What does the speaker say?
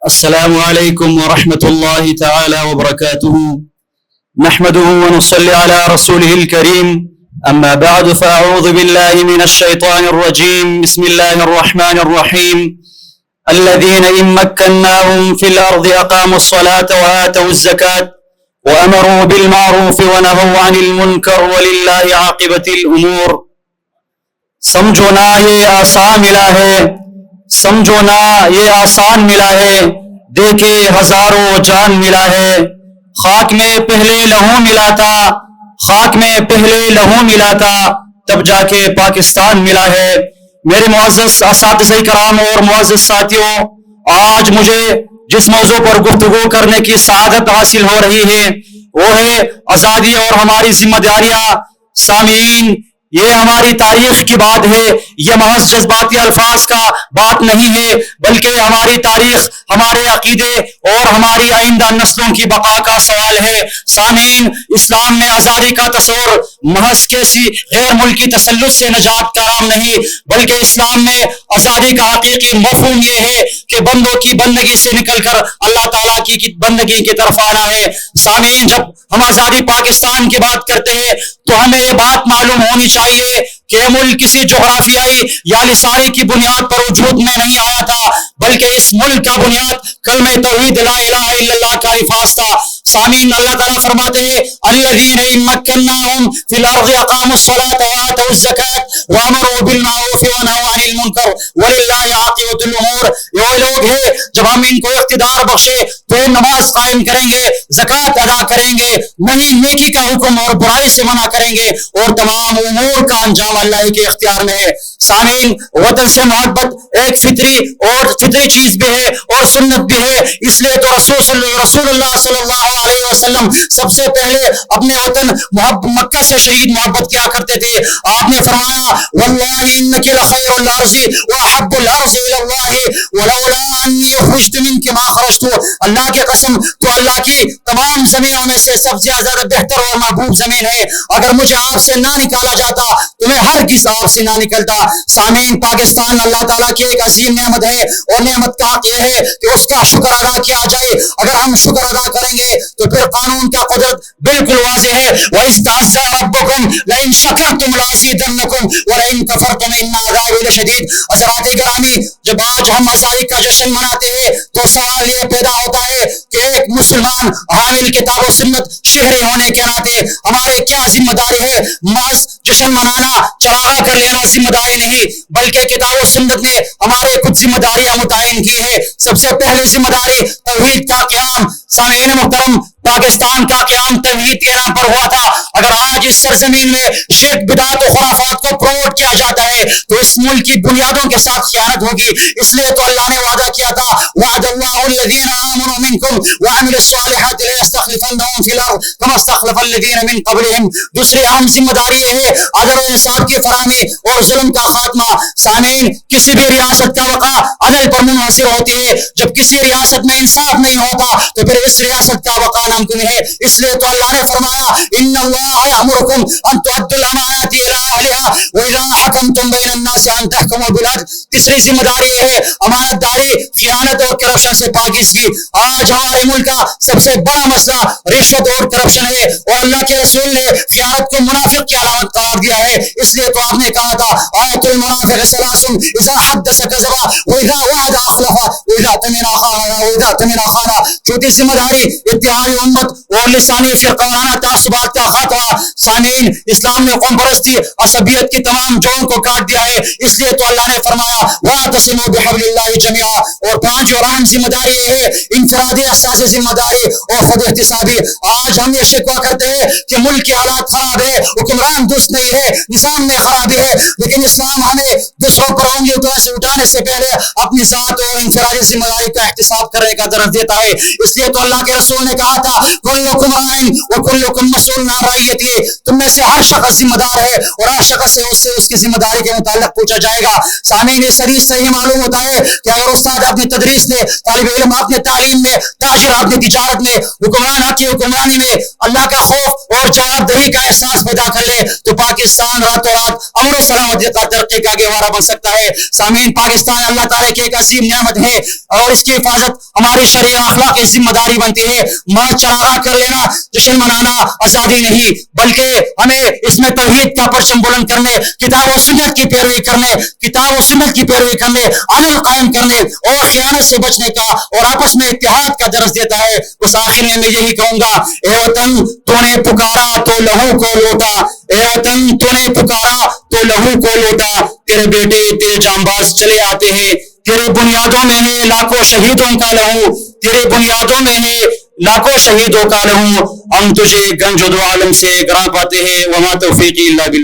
السلام عليكم ورحمة الله تعالى وبركاته. نحمده ونصلي على رسوله الكريم. أما بعد فأعوذ بالله من الشيطان الرجيم. بسم الله الرحمن الرحيم. الذين إن مكناهم في الأرض أقاموا الصلاة وآتوا الزكاة وأمروا بالمعروف ونهوا عن المنكر ولله عاقبة الأمور. سمجھو نا یہ آسان ملا ہے، سمجھو نا یہ آسان ملا ہے، دیکھے ہزاروں جان ملا ہے. خاک میں پہلے لہو ملا تھا، خاک میں پہلے لہو ملا تھا، تب جا کے پاکستان ملا ہے. میرے معزز اساتذہ کرام اور معزز ساتھیوں، آج مجھے جس موضوع پر گفتگو کرنے کی سعادت حاصل ہو رہی ہے وہ ہے آزادی اور ہماری ذمہ داریاں. سامعین، یہ ہماری تاریخ کی بات ہے، یہ محض جذباتی الفاظ کا بات نہیں ہے، بلکہ ہماری تاریخ، ہمارے عقیدے اور ہماری آئندہ نسلوں کی بقا کا سوال ہے. سامعین، اسلام میں آزادی کا تصور محض کسی غیر ملکی تسلط سے نجات کا نام نہیں، بلکہ اسلام میں آزادی کا حقیقی مفہوم یہ ہے کہ بندوں کی بندگی سے نکل کر اللہ تعالیٰ کی بندگی کی طرف آنا ہے. سامعین، جب ہم آزادی پاکستان کی بات کرتے ہیں تو ہمیں یہ بات معلوم ہونی چاہیے کہ یہ ملک کسی جغرافیائی یا لسانی کی بنیاد پر وجود میں نہیں آیا تھا، بلکہ اس ملک کا بنیاد کلمہ توحید لا الہ الا اللہ کا الفاظ تھا. سامعین، اللہ تعالیٰ فرماتے ہیں الذین ان مکناہم فی الارض اقاموا الصلاة وآتوا الزکاة وامروا بالمعروف ونہوا عن المنکر وللہ عاقبۃ الامور. یہ وہ لوگ ہیں جب ہم ان کو اقتدار بخشے تو یہ نماز قائم کریں گے، زکوٰۃ ادا کریں گے، نہیں نیکی کا حکم اور برائی سے منع کریں گے، اور تمام امور کا انجام اللہ کے اختیار میں ہے. سامعین، وطن سے محبت ایک فطری چیز بھی ہے اور سنت بھی ہے. اس لیے تو رسول اللہ صلی اللہ علیہ وسلم سب سے پہلے اپنے وطن مکہ سے شہید محبت کیا کرتے تھے. آپ نے فرمایا واللہ انک لخیر الارض واحب الارض الی اللہ ولولا انی خرجت منک ما خرجت. اللہ کی قسم، تو اللہ کی تمام زمینوں میں سے سب سے زیادہ بہتر اور محبوب زمین ہے. اگر مجھے آپ سے نہ نکالا جاتا تو میں ہرگز آپ سے نہ نکلتا. سامعین، پاکستان اللہ تعالیٰ کی ایک عظیم نعمت ہے، اور نعمت کا حق یہ ہے کہ اس کا شکر ادا کیا جائے. اگر ہم شکر ادا کریں گے تو پھر قانون کا قدرت بالکل واضح ہے. وَإِذْ تَعَزَّىٰ رَبُّكُمْ لَئِن شَكَرْتُمْ لَأَزِيدَنَّكُمْ وَلَئِن كَفَرْتُمْ إِنَّ عَذَابِي لَشَدِيدٌ. حضرات گرامی، جب آج ہم آزادی کا جشن مناتے ہیں تو سوال یہ پیدا ہوتا ہے کہ ایک مسلمان حامل کتاب و سنت شہری ہونے کے ناطے ہمارے کیا ذمہ داری ہے؟ محض جشن منانا، چراغاں کر لینا ذمہ داری نہیں، بلکہ کتاب و سنت نے ہمارے کچھ ذمہ داریاں متعین کی ہے. سب سے پہلی ذمہ داری توحید کا قیام. سامعین محترم، پاکستان کا قیام توحید کے نام پر ہوا تھا. اگر آج اس سرزمین میں شرک، بدعت و خرافات کو پروموٹ کیا جاتا ہے تو اس ملک کی بنیادوں کے ساتھ خیانت ہوگی. اس لیے تو اللہ نے وعدہ کیا تھا وعد اللہ الذین آمنوا منکم وعملوا الصالحات لیستخلفنہم فی الارض کما استخلف الذین من قبلہم. دوسری اہم ذمہ داری یہ ہے عدل و انصاف کی فراہمی اور ظلم کا خاتمہ. سامعین، کسی بھی ریاست کا بقا عدل پر منحصر ہوتی ہے. جب کسی ریاست میں انصاف نہیں ہوتا تو پھر اس ریاست کا بقا ناممکن ہے. اس لیے تو اللہ نے فرمایا ان اللہ یأمرکم ان تؤدوا الامانات الی اہلها واذا حکمتم بین الناس ان تحکموا بالعدل. تیسری ذمہ داری ہے امانت داری، خیانت اور کرپشن سے پاکیزگی. آج ہمارے ملک کا سب سے بڑا مسئلہ رشوت اور کرپشن ہے، اور اللہ کے رسول نے خیانت کو منافق کی علامت قرار دیا ہے. اس لیے تو آپ نے کہا تھا آیت المنافق ثلاث اذا حدث کذب واذا وعد اخلف واذا اؤتمن خان. چوتھی ذمہ داری اتحاد امت اور لسانی فرقوانہ تعصبات کا خاتمہ. سامعین، اسلام نے قوم پرستی، عصبیت کی تمام جڑوں کو کاٹ دیا ہے. اس لیے تو اللہ نے فرمایا واعتصموا بحبل اللہ جميعا. اور پانچ اور اہم ذمہ داری یہ ہے انفرادی احساس ذمہ داری اور خود احتسابی. آج ہم یہ شکوہ کرتے ہیں کہ ملک کے حالات خراب ہے، حکمران درست نہیں ہے، نظام میں خرابی ہے، لیکن اسلام ہمیں دوسروں پر انگلی اٹھانے سے پہلے اپنی ذات اور انفرادی ذمہ داری کا احتساب کرنے کا درس دیتا ہے. اس لیے تو اللہ کے رسول نے کہا تھا کلکم راع وکلکم مسئول عن رعیتہ. تم میں سے ہر شخص ذمہ دار ہے اور ہر شخص سے اس کی ذمہ داری کے متعلق پوچھا جائے گا. سامعین، اس حدیث سے یہ معلوم ہوتا ہے کہ اگر استاد اپنی تدریس میں طالب علم اپنے تعلیم میں، تاجر اپنی تجارت میں، حکمران اپنی حکمرانی میں اللہ کا خوف اور جواب دہی کا احساس پیدا کر لے تو پاکستان راتوں رات امن و سلامتی کا ترقی کا گہوارہ بن سکتا ہے۔ سامعین، پاکستان اللہ تعالیٰ کی ایک عظیم نعمت ہے اور اس کی حفاظت ہماری شرعی اخلاق کی ذمہ داری بنتی ہے۔ ماں چراغاں کر لینا، جشن منانا آزادی نہیں، بلکہ ہمیں اس میں توحید کا پرچم بلند کرنے، کتاب و سنت کی پیروی کرنے، کتاب و سنت کی پیروی کرنے، عدل قائم کرنے اور خیانت سے بچنے کا اور آپس میں اتحاد کا درس دیتا ہے۔ اس آخر میں یہی کہوں گا، اے وطن تو نے پکارا تو لہو کو لوٹا، اے وطن تو نے پکارا تو لہو کو لوٹا، تیرے بیٹے تیرے جانباز چلے آتے ہیں، تیرے بنیادوں میں ہے لاکھوں شہیدوں کا لہو، تیرے بنیادوں میں ہے لاکھوں شہیدوں کا لہو، ہم تجھے گنج و عالم سے گراں پاتے ہیں، وما توفیقی الا باللہ۔